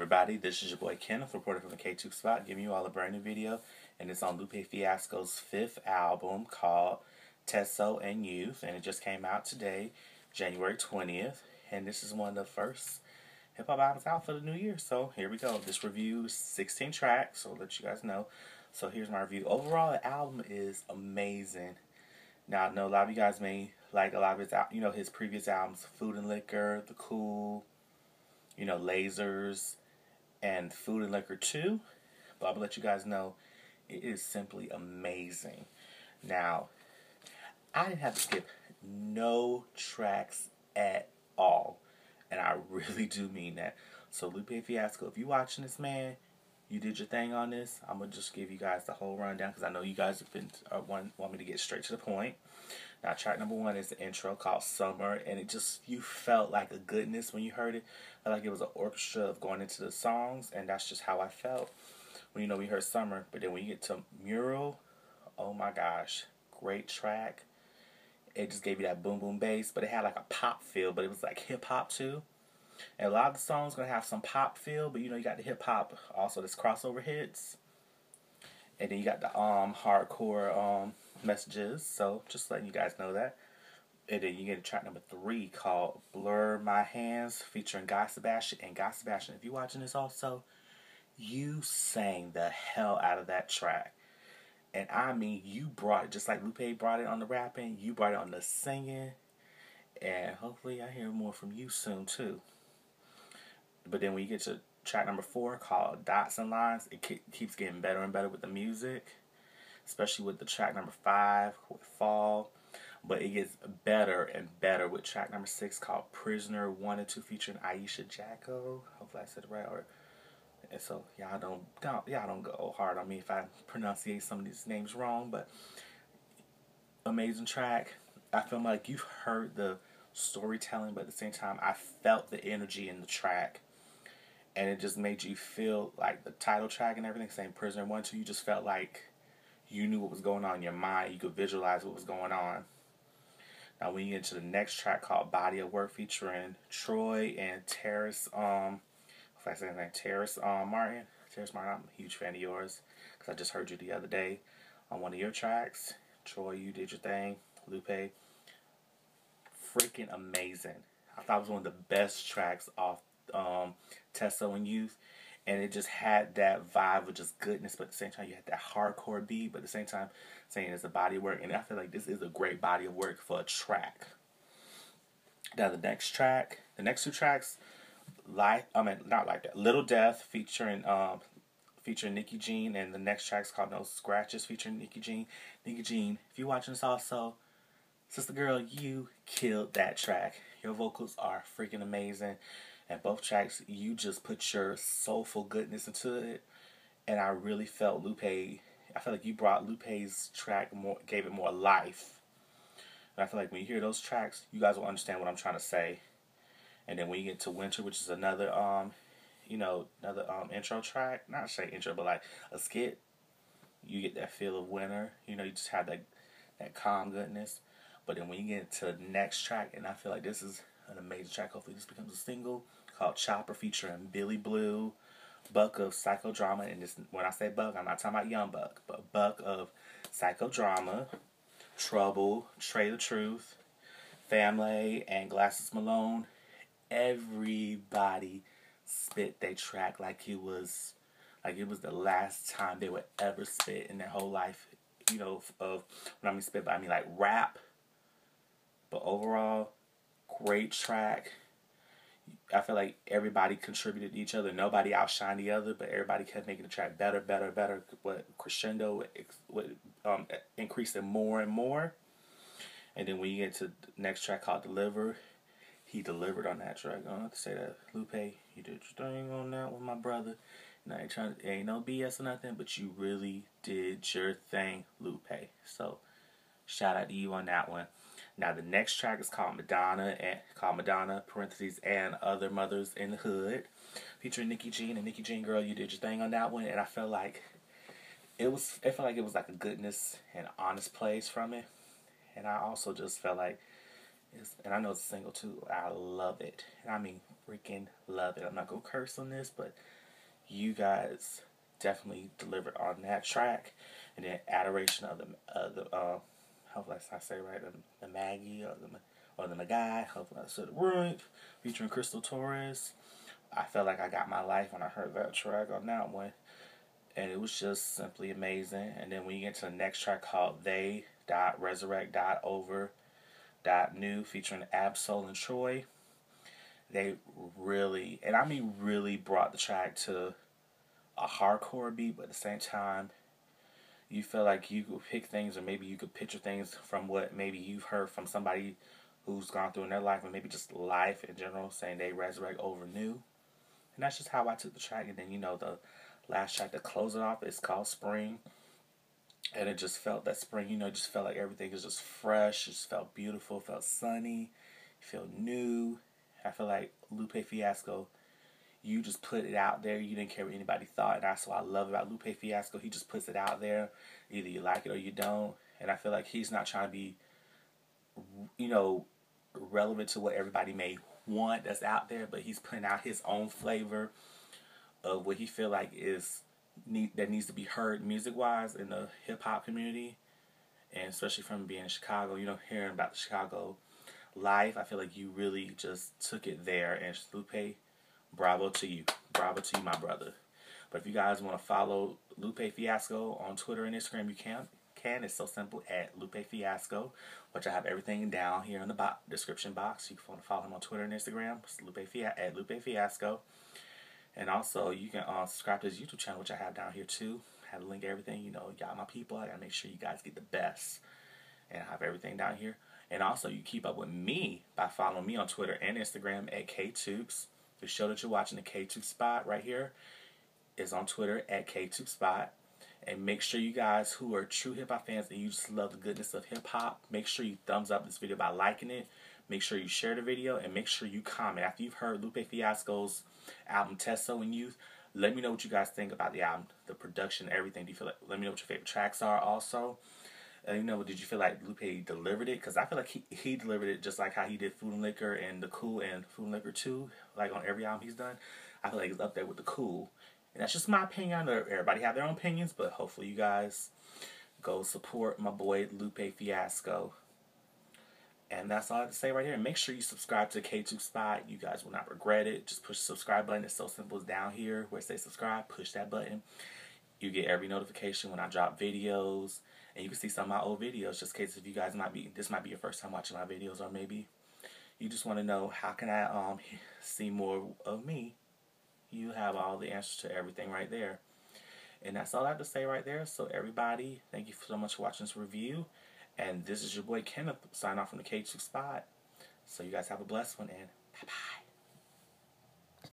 everybody, this is your boy Kenneth, reporting from the KTookes spot, giving you all a brand new video, and it's on Lupe Fiasco's 5th album called Tetsuo Youth, and it just came out today, January 20th, and this is one of the first hip-hop albums out for the new year, so here we go. This review is 16 tracks, so I'll let you guys know. So here's my review. Overall, the album is amazing. Now, I know a lot of you guys may like a lot of his, his previous albums, Food and Liquor, The Cool, Lasers, and Food and Liquor 2. But I'm going to let you guys know, it is simply amazing. Now, I didn't have to skip no tracks at all. And I really do mean that. So, Lupe Fiasco, if you're watching this, man, you did your thing on this. I'm going to just give you guys the whole rundown because I know you guys have been want me to get straight to the point. Now, track number 1 is the intro called Summer, and it just, you felt like a goodness when you heard it. I felt like it was an orchestra of going into the songs, and that's just how I felt when, we heard Summer. But then when you get to Mural, oh my gosh, great track. It just gave you that boom boom bass, but it had like a pop feel, but it was like hip hop too. And a lot of the songs gonna have some pop feel, but you got the hip hop, also this crossover hits. And then you got the hardcore messages, so just letting you guys know that. And then you get track number 3 called Blur My Hands, featuring Guy Sebastian. And Guy Sebastian, if you're watching this also, you sang the hell out of that track. And I mean, you brought it, just like Lupe brought it on the rapping, you brought it on the singing. And hopefully I hear more from you soon too. But then when you get to track number 4 called Dots and Lines, it keeps getting better and better with the music. Especially with the track number 5 with Fall. But it gets better and better with track number 6 called Prisoner 1 and 2 featuring Ayesha Jaco. Hopefully I said it right. And so y'all don't go hard on me if I pronunciate some of these names wrong. But amazing track. I feel like you've heard the storytelling, but at the same time I felt the energy in the track. And it just made you feel like the title track and everything, saying Prisoner 1 and 2, you just felt like you knew what was going on in your mind. You could visualize what was going on. Now, when you get to the next track called Body of Work, featuring Troi and Terrace, if I say his name, Terrace Martin. Terrace Martin, I'm a huge fan of yours because I just heard you the other day on one of your tracks. Troi, you did your thing. Lupe, freaking amazing. I thought it was one of the best tracks off Tetsuo Youth. And it just had that vibe of just goodness, but at the same time you had that hardcore beat, but at the same time saying it's a body of work. And I feel like this is a great body of work for a track. Now the next two tracks, Little Death featuring Nikki Jean, and the next track's called No Scratches featuring Nikki Jean. Nikki Jean, if you're watching this also, sister girl, you killed that track. Your vocals are freaking amazing. And both tracks, you just put your soulful goodness into it. And I really felt Lupe, I feel like you brought Lupe's track more, gave it more life. And I feel like when you hear those tracks, you guys will understand what I'm trying to say. And then when you get to Winter, which is another, intro track, not say intro, but like a skit, you get that feel of winter. You just have that calm goodness. But then when you get to the next track, and I feel like this is an amazing track, hopefully this becomes a single, called Chopper, featuring Bily Blue, Buk of Psychodrama. And this, when I say Buk, I'm not talking about Young Buck, but Buk of Psychodrama, Trouble, Trae The Truth, Family, and Glasses Malone. Everybody spit their track like it was the last time they would ever spit in their whole life. Of when I mean spit, but I mean like rap. But overall, great track. I feel like everybody contributed to each other. Nobody outshined the other, but everybody kept making the track better. What crescendo, increasing more and more. And then when you get to the next track called Deliver, he delivered on that track. I don't have to say that. Lupe, you did your thing on that with my brother. And I ain't no BS or nothing, but you really did your thing, Lupe. So shout out to you on that one. Now the next track is called Madonna, parentheses, and Other Mothers in the Hood, featuring Nikki Jean. And Nikki Jean, girl, you did your thing on that one. And I felt like it was like a goodness and honest place from it. And I also just felt like, and I know it's a single too, I love it. And I mean, freaking love it. I'm not going to curse on this, but you guys definitely delivered on that track. And then Adoration of the hopefully I say right, the Maggie or the Magai, hopefully I said it right, featuring Crystal Torres. I felt like I got my life when I heard that track on that one. And it was just simply amazing. And then when you get to the next track called They.Resurrect.Over.New featuring Ab-Soul and Troi, they really, and I mean really brought the track to a hardcore beat, but at the same time, you feel like you could pick things, or maybe you could picture things from what maybe you've heard from somebody who's gone through in their life, or maybe just life in general, saying they resurrect over new. And that's just how I took the track. And then, you know, the last track to close it off is called Spring. And it just felt that spring, you know, it just felt like everything is just fresh. It just felt beautiful, felt sunny, felt new. I feel like Lupe Fiasco, you just put it out there. You didn't care what anybody thought. And that's what I love about Lupe Fiasco. He just puts it out there. Either you like it or you don't. And I feel like he's not trying to be, you know, relevant to what everybody may want that's out there. But he's putting out his own flavor of what he feel like is that needs to be heard music-wise in the hip-hop community. And especially from being in Chicago, you know, hearing about the Chicago life. I feel like you really just took it there. And Lupe, bravo to you. Bravo to you, my brother. But if you guys want to follow Lupe Fiasco on Twitter and Instagram, you can. It's so simple, at Lupe Fiasco, which I have everything down here in the description box. You can follow him on Twitter and Instagram. It's at Lupe Fiasco. And also, you can subscribe to his YouTube channel, which I have down here too. I have a link to everything. You know, y'all my people. I got to make sure you guys get the best. And I have everything down here. And also, you keep up with me by following me on Twitter and Instagram at KTookes. The show that you're watching, the KTookes Spot right here, is on Twitter at KTookes Spot. And make sure you guys who are true hip-hop fans and you just love the goodness of hip-hop, make sure you thumbs up this video by liking it. Make sure you share the video and make sure you comment. After you've heard Lupe Fiasco's album Tetsuo Youth, let me know what you guys think about the album, the production, everything. Do you feel like? Let me know what your favorite tracks are also. You know, did you feel like Lupe delivered it? Because I feel like he delivered it just like how he did Food and Liquor and The Cool and Food and Liquor 2, like on every album he's done. I feel like he's up there with The Cool. And that's just my opinion. Everybody have their own opinions, but hopefully you guys go support my boy Lupe Fiasco. And that's all I have to say right here. And make sure you subscribe to KTookes Spot. You guys will not regret it. Just push the subscribe button. It's so simple. It's down here where it says subscribe. Push that button. You get every notification when I drop videos. And you can see some of my old videos, just in case if you guys this might be your first time watching my videos, or maybe you just want to know how can I see more of me. You have all the answers to everything right there. And that's all I have to say right there. So everybody, thank you so much for watching this review. And this is your boy Kenneth, signing off from the KTookes Spot. So you guys have a blessed one, and bye-bye.